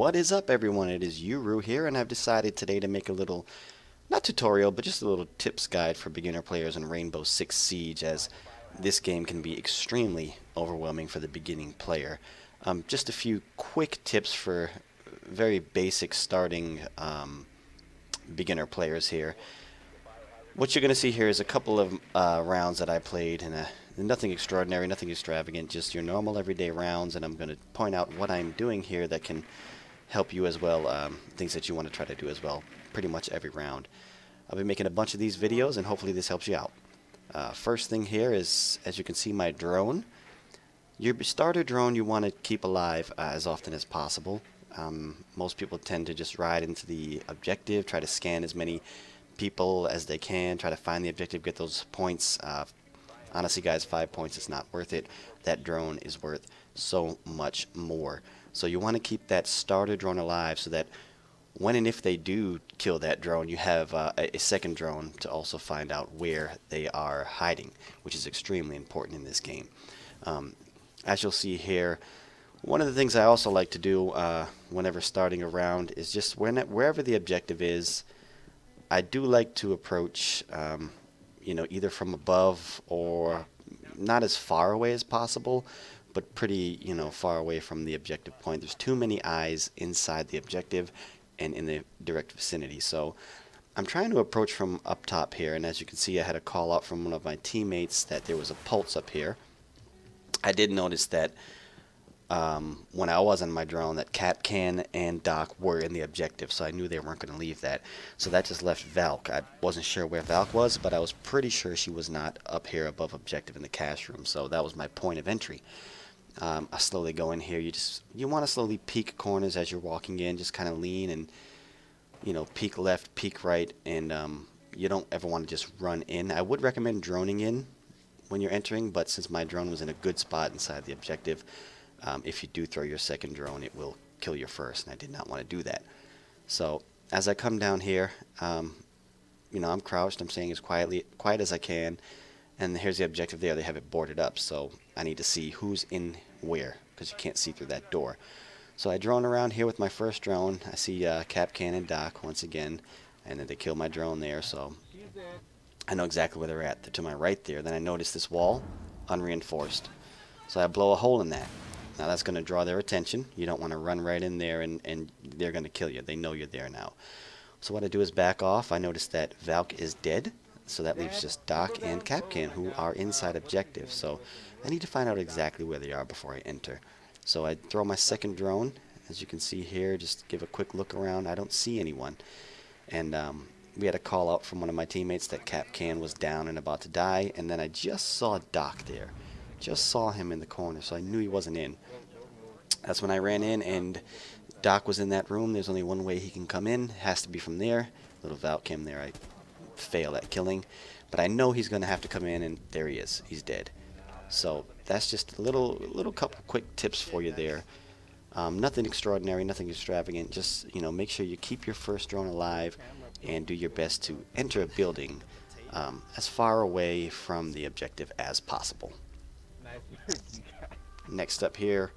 What is up, everyone? It is Yuru here, and I've decided today to make a little, not tutorial, but just a little tips guide for beginner players in Rainbow Six Siege, as this game can be extremely overwhelming for the beginning player. Just a few quick tips for very basic starting beginner players here. What you're going to see here is a couple of rounds that I played, and nothing extraordinary, nothing extravagant, just your normal everyday rounds, and I'm going to point out what I'm doing here that can help you as well, things that you want to try to do as well, pretty much every round. I'll be making a bunch of these videos, and hopefully this helps you out. First thing here is, as you can see, my drone. Your starter drone you want to keep alive as often as possible. Most people tend to just ride into the objective, try to scan as many people as they can, try to find the objective, get those points. Honestly, guys, 5 points is not worth it. That drone is worth so much more. So you want to keep that starter drone alive so that when and if they do kill that drone, you have a second drone to also find out where they are hiding, which is extremely important in this game. As you'll see here, one of the things I also like to do whenever starting a round is just wherever the objective is, I do like to approach, either from above or not as far away as possible, but pretty, far away from the objective point. There's too many eyes inside the objective and in the direct vicinity. So I'm trying to approach from up top here, and as you can see, I had a call out from one of my teammates that there was a pulse up here. I did notice that when I was on my drone that Kapkan and Doc were in the objective, so I knew they weren't going to leave that. So that just left Valk. I wasn't sure where Valk was, but I was pretty sure she was not up here above objective in the cash room, so that was my point of entry. I slowly go in here. You want to slowly peek corners as you're walking in, just kind of lean and peek left, peek right, and you don't ever want to just run in. I would recommend droning in when you're entering, but since my drone was in a good spot inside the objective, if you do throw your second drone, it will kill your first, and I did not want to do that. So as I come down here, I'm crouched. I'm staying as quiet as I can, and here's the objective there. They have it boarded up, so I need to see who's in where, because you can't see through that door. So I drone around here with my first drone. I see Kapkan and Doc once again, and then they kill my drone there, so I know exactly where they're at. They're to my right there. Then I notice this wall, unreinforced. So I blow a hole in that. Now that's going to draw their attention. You don't want to run right in there and they're going to kill you. They know you're there now. So what I do is back off. I notice that Valk is dead. So that leaves just Doc and Kapkan, who are inside objective. So I need to find out exactly where they are before I enter. So I throw my second drone. As you can see here, just give a quick look around. I don't see anyone. And we had a call out from one of my teammates that Kapkan was down and about to die. And then I just saw Doc there. Just saw him in the corner, so I knew he wasn't in. That's when I ran in, and Doc was in that room. There's only one way he can come in. It has to be from there. Little Valk came there. I fail at killing. But I know he's going to have to come in, and there he is. He's dead. So that's just a little couple quick tips for you there. Nothing extraordinary, nothing extravagant. Just, make sure you keep your first drone alive and do your best to enter a building as far away from the objective as possible. Next up here,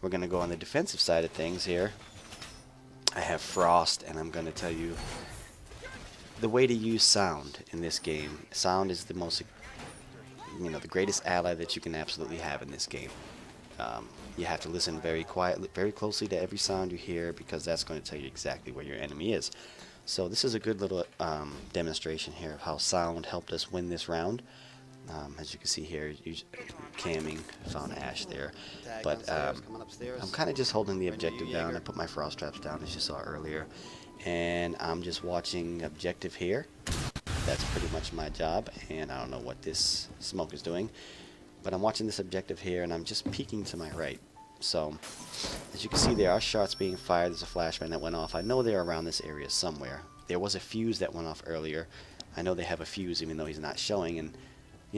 we're going to go on the defensive side of things here. I have Frost, and I'm going to tell you the way to use sound in this game. Sound is the most, the greatest ally that you can absolutely have in this game. You have to listen very quietly, very closely to every sound you hear, because that's going to tell you exactly where your enemy is. So this is a good little demonstration here of how sound helped us win this round. As you can see here, camming, found Ash there, but I'm kind of just holding the objective down. I put my frost traps down, as you saw earlier, and I'm just watching objective here. That's pretty much my job, and I don't know what this smoke is doing, but I'm watching this objective here, and I'm just peeking to my right. So as you can see, there are shots being fired. There's a flashbang that went off. I know they're around this area somewhere. There was a fuse that went off earlier. I know they have a fuse, even though he's not showing, and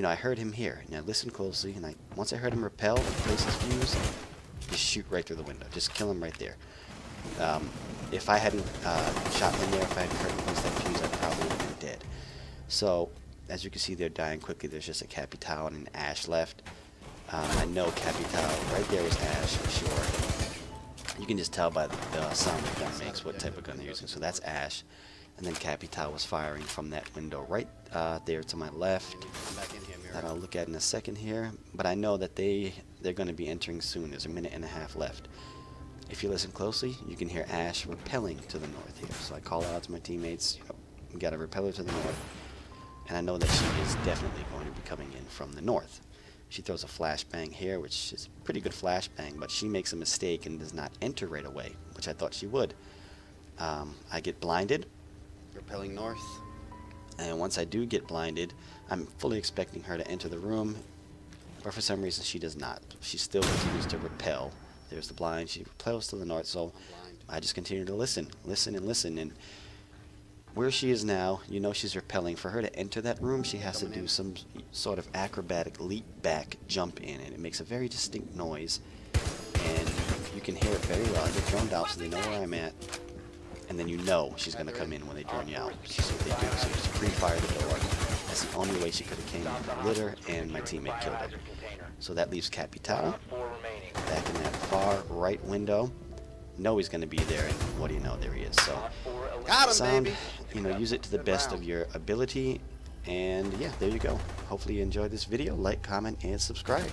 I heard him here. Now listen closely, and once I heard him repel and place his fuse, just shoot right through the window. Just kill him right there. If I hadn't shot him there, if I hadn't heard him place that fuse, I probably would have been dead. So, as you can see, they're dying quickly. There's just a Capitao and an Ash left. I know Capitao right there was Ash for sure. You can just tell by the sound the gun makes what type of gun they're using. So that's Ash. And then Capital was firing from that window right there to my left. That I'll look at in a second here. But I know that they're going to be entering soon. There's a minute and a half left. If you listen closely, you can hear Ash repelling to the north here. So I call out to my teammates, we got a repeller to the north. And I know that she is definitely going to be coming in from the north. She throws a flashbang here, which is a pretty good flashbang, but she makes a mistake and does not enter right away, which I thought she would. I get blinded, repelling north. And once I do get blinded, I'm fully expecting her to enter the room, but for some reason she does not. She still continues to repel. There's the blind. She repels to the north, so I just continue to listen, and where she is now, you know she's repelling. For her to enter that room, she has to do some sort of acrobatic leap back jump in, and it makes a very distinct noise, and you can hear it very loud. They're droned out, so they know where I'm at, and then you know she's going to come in when they drone you out. That's what they do. So you just pre-fire the door. That's the only way she could have came in with her, and my teammate killed her. So that leaves Capital back in that far right window. Know he's going to be there, and what do you know, there he is. So Got him, sound, baby. you know, use it to the best of your ability, and yeah, there you go. Hopefully you enjoyed this video. Like, comment, and subscribe.